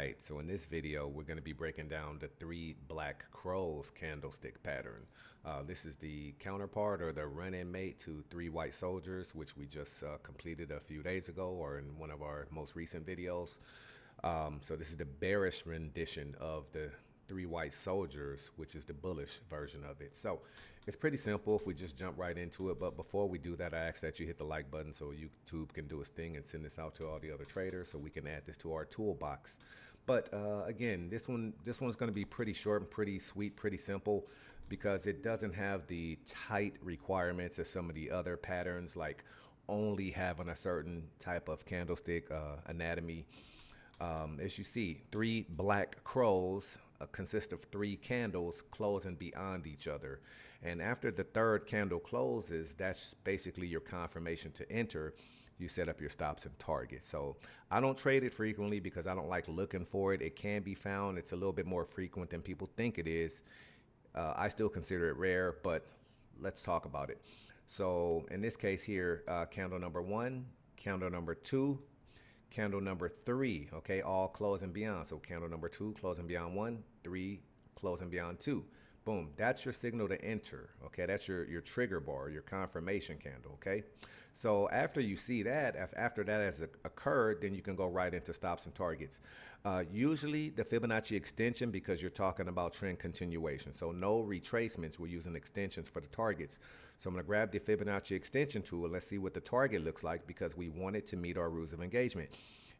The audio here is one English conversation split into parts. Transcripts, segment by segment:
right, so in this video, we're going to be breaking down the three black crows candlestick pattern. This is the counterpart or the run-in mate to three white soldiers, which we just completed a few days ago or in one of our most recent videos. So this is the bearish rendition of the three white soldiers, which is the bullish version of it. So it's pretty simple if we just jump right into it. But before we do that, I ask that you hit the like button so YouTube can do its thing and send this out to all the other traders so we can add this to our toolbox. But again, this one's going to be pretty short and pretty sweet, pretty simple, because it doesn't have the tight requirements as some of the other patterns, like only having a certain type of candlestick anatomy. As you see, three black crows consist of three candles closing beyond each other. And after the third candle closes, that's basically your confirmation to enter. You set up your stops and targets. So I don't trade it frequently because I don't like looking for it. It can be found. It's a little bit more frequent than people think it is. I still consider it rare, but let's talk about it. So in this case here, candle number one, candle number two, candle number three, okay, all closing beyond. So candle number two, closing beyond one, three, closing beyond two. Boom, that's your signal to enter, okay? That's your trigger bar, your confirmation candle, okay? So after you see that, after that has occurred, then you can go right into stops and targets. Usually the Fibonacci extension, because you're talking about trend continuation. So no retracements, we're using extensions for the targets. So I'm gonna grab the Fibonacci extension tool and let's see what the target looks like, because we want it to meet our rules of engagement.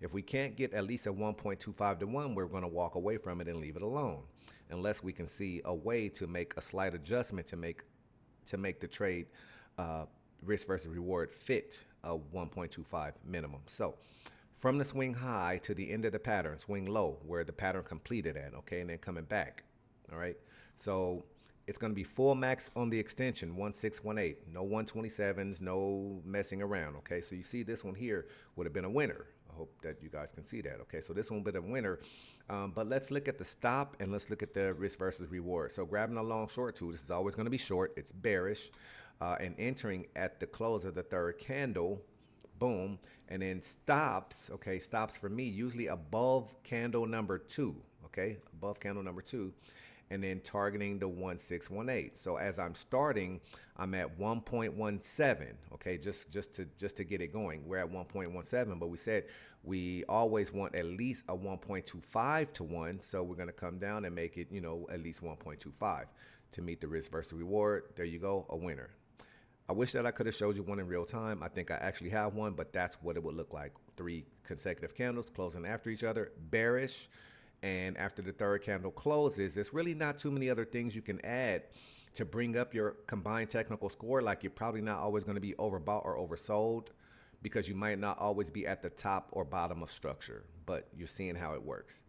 If we can't get at least a 1.25 to 1, we're gonna walk away from it and leave it alone, unless we can see a way to make a slight adjustment to make the trade risk versus reward fit a 1.25 minimum. So from the swing high to the end of the pattern, swing low where the pattern completed at, okay, and then coming back. All right, so it's going to be full max on the extension, 1618, no 127s, no messing around. Okay, so you see this one here would have been a winner. I hope that you guys can see that. Okay, so this one would have been a winner. But let's look at the stop and let's look at the risk versus reward. So grabbing a long short tool, this is always going to be short. It's bearish, and entering at the close of the third candle. Boom. And then stops, okay, stops for me usually above candle number two, okay, above candle number two, and then targeting the 1618. So as I'm starting, I'm at 1.17, okay, just to get it going. We're at 1.17, but we said we always want at least a 1.25 to 1, so we're going to come down and make it, you know, at least 1.25 to meet the risk versus reward. There you go, a winner. I wish that I could have showed you one in real time. I think I actually have one, but that's what it would look like. Three consecutive candles closing after each other, bearish. And after the third candle closes, there's really not too many other things you can add to bring up your combined technical score. Like, you're probably not always going to be overbought or oversold, because you might not always be at the top or bottom of structure, but you're seeing how it works.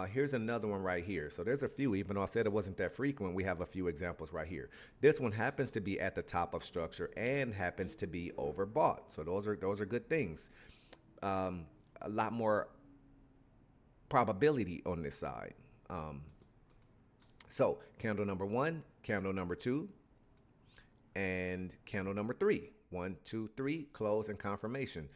Here's another one right here. So there's a few, even though I said it wasn't that frequent, we have a few examples right here. This one happens to be at the top of structure and happens to be overbought. So those are good things. A lot more probability on this side. So candle number one, candle number two, and candle number three. 1, 2, 3, close and confirmation.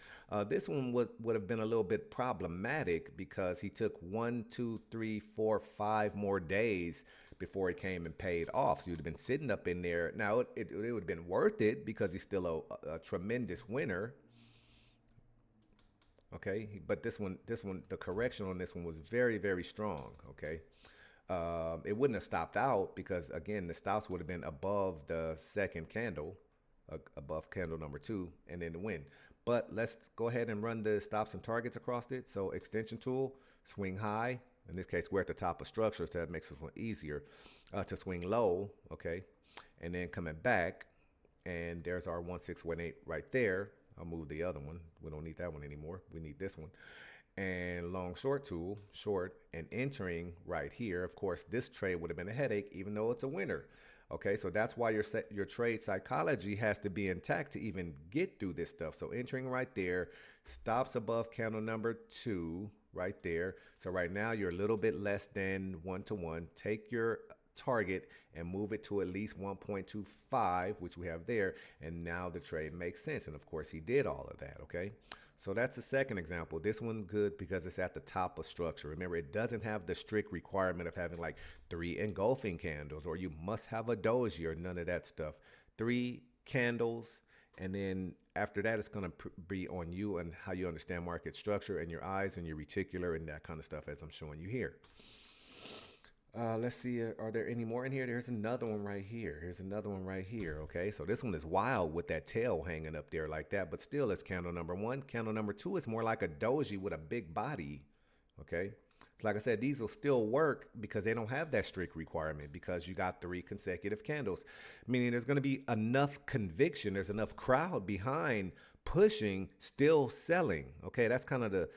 This one would have been a little bit problematic because he took 1, 2, 3, 4, 5 more days before he came and paid off. So he would have been sitting up in there. Now it would have been worth it because he's still a tremendous winner. Okay, but this one, the correction on this one was very, very strong. Okay, it wouldn't have stopped out because, again, the stops would have been above the second candle, above candle number two, and then the win. But let's go ahead and run the stops and targets across it. So extension tool, swing high. In this case, we're at the top of structure, so that makes it easier to swing low. Okay, and then coming back, and there's our 1618 right there. I'll move the other one. We don't need that one anymore. We need this one. And long short tool, short, and entering right here. Of course, this trade would have been a headache, even though it's a winner. Okay, so that's why your trade psychology has to be intact to even get through this stuff. So entering right there, stops above candle number two right there. So right now you're a little bit less than 1 to 1. Take your target and move it to at least 1.25, which we have there, and now the trade makes sense. And of course he did all of that. Okay, So that's the second example. This one good because it's at the top of structure. Remember, it doesn't have the strict requirement of having like 3 engulfing candles, or you must have a doji, or none of that stuff. 3 candles, and then after that, it's going to be on you and how you understand market structure and your eyes and your reticular and that kind of stuff, as I'm showing you here. Let's see, are there any more in here? There's another one right here. Here's another one right here. Okay, so this one is wild with that tail hanging up there like that, but still it's candle number 1. Candle number 2 is more like a doji with a big body. Okay, like I said, these will still work because they don't have that strict requirement, because you got 3 consecutive candles, meaning there's going to be enough conviction. There's enough crowd behind pushing, still selling. Okay, that's kind of the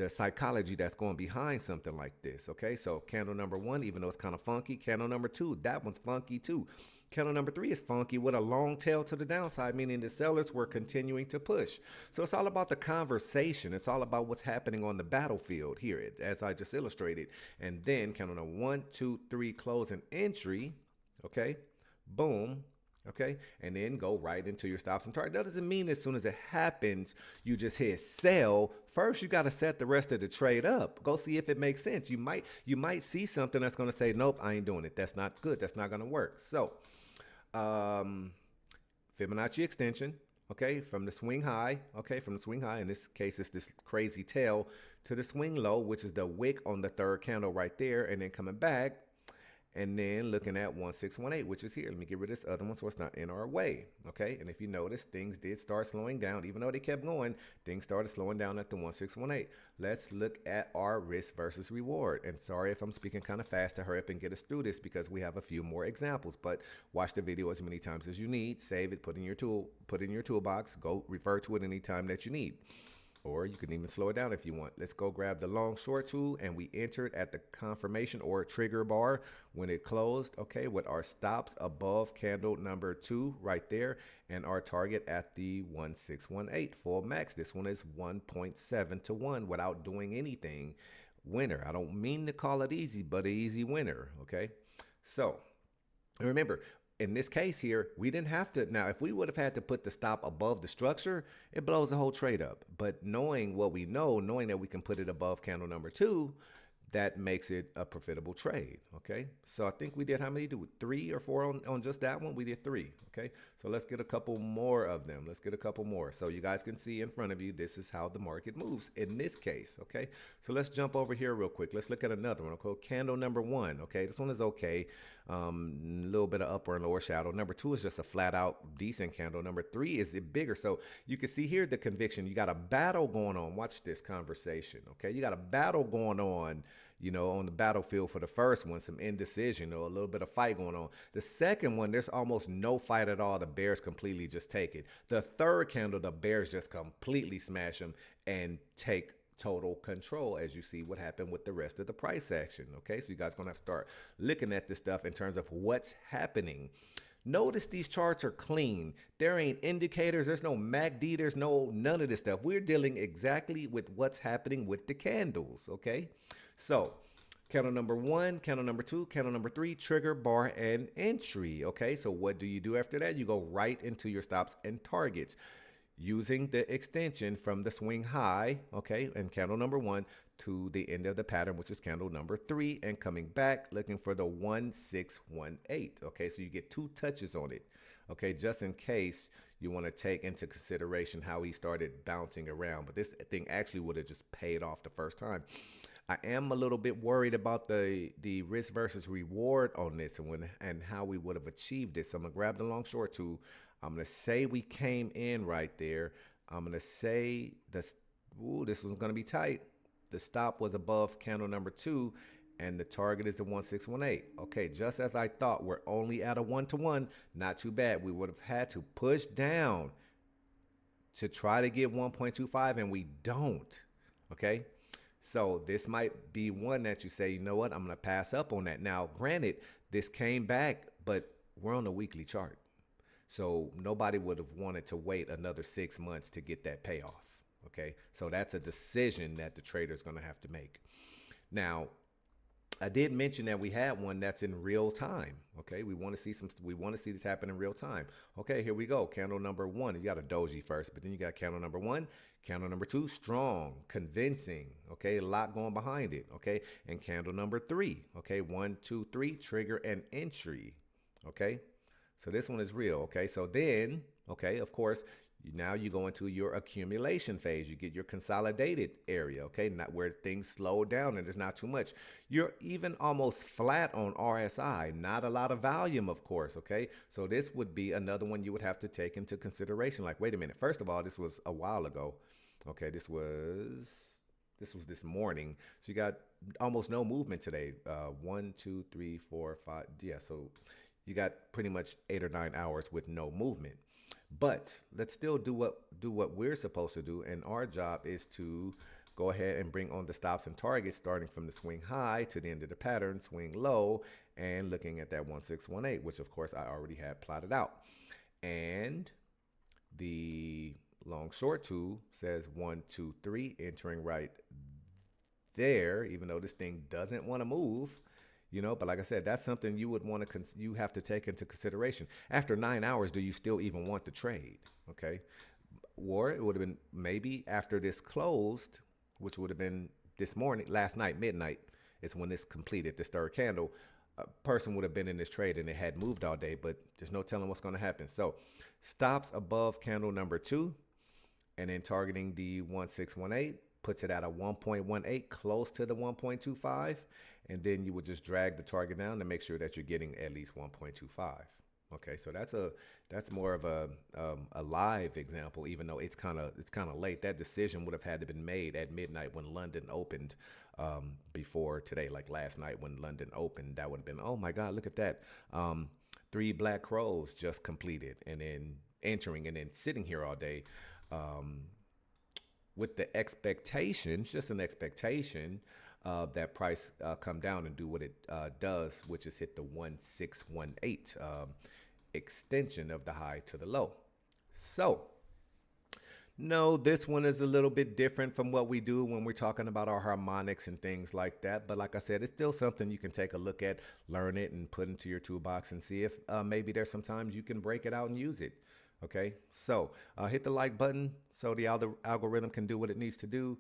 psychology that's going behind something like this. Okay, so candle number 1, even though it's kind of funky. Candle number 2, that one's funky too. Candle number 3 is funky with a long tail to the downside, meaning the sellers were continuing to push. So it's all about the conversation. It's all about what's happening on the battlefield here, as I just illustrated. And then candle number 1, 2, 3, close and entry. Okay, boom. Okay, and then go right into your stops and target. That doesn't mean as soon as it happens, you just hit sell. First, you got to set the rest of the trade up. Go see if it makes sense. You might see something that's going to say, nope, I ain't doing it. That's not good. That's not going to work. So, Fibonacci extension, okay, from the swing high, okay, from the swing high. In this case, it's this crazy tail to the swing low, which is the wick on the third candle right there, and then coming back. And then looking at 1618, which is here. Let me get rid of this other one so it's not in our way. Okay. And if you notice, things did start slowing down. Even though they kept going, things started slowing down at the 1618. Let's look at our risk versus reward. And sorry if I'm speaking kind of fast, to hurry up and get us through this because we have a few more examples. But watch the video as many times as you need. Save it, put in your toolbox. Go refer to it anytime that you need. Or you can even slow it down if you want. Let's go grab the long short tool, and we entered at the confirmation or trigger bar when it closed, okay, with our stops above candle number 2 right there, and our target at the 1618 full max. This one is 1.7 to 1 without doing anything. Winner. I don't mean to call it easy, but an easy winner, okay? So remember, in this case here, we didn't have to. Now, if we would have had to put the stop above the structure, it blows the whole trade up. But knowing what we know, knowing that we can put it above candle number 2, that makes it a profitable trade. Okay, so I think we did, how many do 3 or 4 on just that one? We did 3. Okay, so let's get a couple more of them. Let's get a couple more so you guys can see in front of you. This is how the market moves in this case. Okay, so let's jump over here real quick. Let's look at another one. Okay, candle number 1. Okay, this one is okay. A little bit of upper and lower shadow. Number 2 is just a flat out decent candle. Number 3 is bigger. So you can see here the conviction. You got a battle going on. Watch this conversation. Okay, you got a battle going on, you know, on the battlefield for the first one, some indecision or a little bit of fight going on. The second one, there's almost no fight at all. The bears completely just take it. The third candle, the bears just completely smash them and take total control, as you see what happened with the rest of the price action. Okay, so you guys gonna have to start looking at this stuff in terms of what's happening. Notice these charts are clean. There ain't indicators. There's no MACD. There's none of this stuff. We're dealing exactly with what's happening with the candles. Okay, so candle number 1, candle number 2, candle number 3, trigger, bar, and entry. Okay, so what do you do after that? You go right into your stops and targets using the extension from the swing high, okay, and candle number 1 to the end of the pattern, which is candle number 3, and coming back looking for the 1618. Okay, so you get 2 touches on it. Okay, just in case you want to take into consideration how he started bouncing around, but this thing actually would have just paid off the first time. I am a little bit worried about the risk versus reward on this and how we would have achieved it. So I'm gonna grab the long short tool. I'm going to say we came in right there. I'm going to say this one's going to be tight. The stop was above candle number 2, and the target is the 1618. Okay, just as I thought, we're only at a 1-to-1. Not too bad. We would have had to push down to try to get 1.25, and we don't. Okay, so this might be one that you say, you know what, I'm going to pass up on that. Now, granted, this came back, but we're on a weekly chart. So nobody would have wanted to wait another 6 months to get that payoff. Okay, so that's a decision that the trader is going to have to make. Now, I did mention that we had one that's in real time. Okay, we want to see this happen in real time. Okay, here we go. Candle number 1. You got a doji first, but then you got candle number 1, Candle number 2, strong, convincing, okay, a lot going behind it, okay. And candle number 3, okay, 1, 2, 3, trigger and entry, okay. So this one is real, okay. So then, okay, of course, now you go into your accumulation phase. You get your consolidated area, okay, not where things slow down and there's not too much. You're even almost flat on RSI, not a lot of volume, of course, okay. So this would be another one you would have to take into consideration. Like, wait a minute, first of all, this was a while ago, okay. This was this morning. So you got almost no movement today. 1, 2, 3, 4, 5. Yeah, so you got pretty much 8 or 9 hours with no movement. But let's still do what we're supposed to do, and our job is to go ahead and bring on the stops and targets, starting from the swing high to the end of the pattern, swing low, and looking at that 1618, which of course I already had plotted out. And the long short tool says 1, 2, 3, entering right there, even though this thing doesn't want to move. But like I said, that's something you would want to, you have to take into consideration. After 9 hours, do you still even want to trade? Okay. Or it would have been maybe after this closed, which would have been this morning, last night, midnight, is when this completed, this third candle. A person would have been in this trade and it had moved all day, but there's no telling what's going to happen. So stops above candle number 2 and then targeting the 1618, puts it at a 1.18, close to the 1.25. And then you would just drag the target down to make sure that you're getting at least 1.25. Okay, so that's more of a live example, even though it's kind of late. That decision would have had to been made at midnight when London opened, before today, like last night when London opened. That would have been, oh my God, look at that, 3 black crows just completed, and then entering and then sitting here all day, with the expectation, just an expectation, that price come down and do what it does, which is hit the 1618 extension of the high to the low. So no, this one is a little bit different from what we do when we're talking about our harmonics and things like that. But like I said, it's still something you can take a look at, learn it, and put into your toolbox and see if maybe there's sometimes you can break it out and use it. Okay, so hit the like button so the algorithm can do what it needs to do.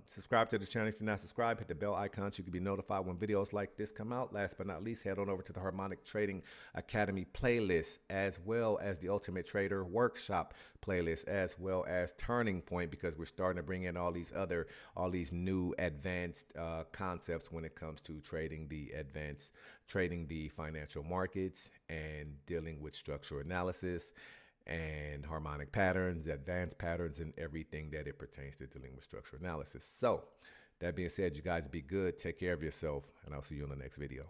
Subscribe to the channel if you're not subscribed. Hit the bell icon so you can be notified when videos like this come out. Last but not least, head on over to the Harmonic Trading Academy playlist, as well as the Ultimate Trader Workshop playlist, as well as Turning Point, because we're starting to bring in all these new advanced concepts when it comes to trading the financial markets and dealing with structural analysis and harmonic patterns, advanced patterns, and everything that it pertains to dealing with structural analysis. So that being said, you guys be good, take care of yourself, and I'll see you in the next video.